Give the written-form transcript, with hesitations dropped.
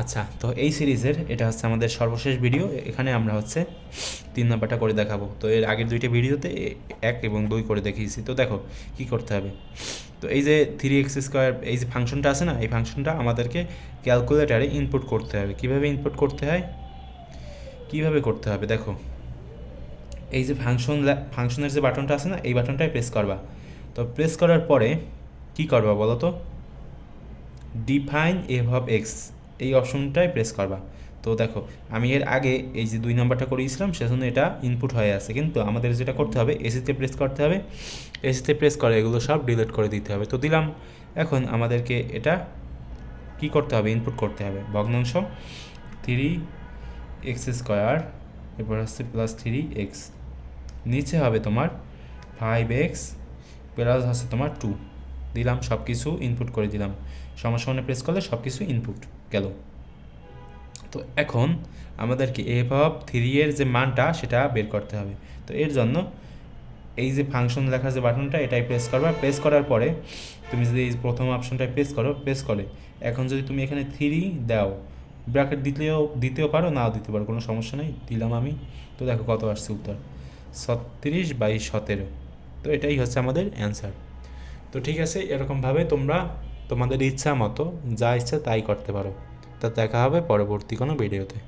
আচ্ছা, তো এই সিরিজের এটা হচ্ছে আমাদের সর্বশেষ ভিডিও। এখানে আমরা হচ্ছে 3 নাম্বারটা করে দেখাবো। তো এর আগের 2টা ভিডিওতে 1 এবং 2 করে দেখিয়েছি। তো দেখো কি করতে হবে। তো এই যে 3x² এই যে ফাংশনটা আছে না, এই ফাংশনটা আমাদেরকে ক্যালকুলেটারে ইনপুট করতে হবে। কিভাবে ইনপুট করতে হয়, কিভাবে করতে হবে দেখো। এই যে ফাংশনের যে বাটনটা আছে না, এই বাটনটায় প্রেস করবা। তো প্রেস করার পরে কি করবা বলো তো, ডিফাইন এফ অফ এক্স এই অপশনটায় প্রেস করবা। তো দেখো আমি এর আগে এই যে 2 নাম্বারটা করিয়েছিলাম, সেজন্য এটা ইনপুট হয়ে আছে, কিন্তু আমাদের যেটা করতে হবে এসিতে প্রেস করতে হবে। এসিতে প্রেস করে এগুলো সব ডিলিট করে দিতে হবে। তো দিলাম। এখন আমাদেরকে এটা কি করতে হবে, ইনপুট করতে হবে ভগ্নাংশ 3x², এরপর হচ্ছে +3x, নিচে হবে তোমার 5x প্লাস হচ্ছে তোমার 2। দিলাম, সব কিছু ইনপুট করে দিলাম। সমান প্রেস করলে সব কিছু ইনপুট গেল। তো এখন আমাদেরকে এফ অফ 3 এর যে মানটা সেটা বের করতে হবে। তো এর জন্য এই যে ফাংশন লেখা যে বাটনটা, এটাই প্রেস করবা। প্রেস করার পরে তুমি যদি এই প্রথম অপশনটায় প্রেস করো, প্রেস করে এখন যদি তুমি এখানে 3 দাও, ব্র্যাকেট দিতেও পারো, নাও দিতে পারো, কোনো সমস্যা নেই। দিলাম আমি। তো দেখো কত আসছে উত্তর, 36/17। তো এটাই হচ্ছে আমাদের অ্যান্সার। তো ঠিক আছে, এরকমভাবে তোমরা তোমাদের ইচ্ছা মতো যা ইচ্ছা তাই করতে পারো। তা দেখা হবে পরবর্তী কোনো ভিডিওতে।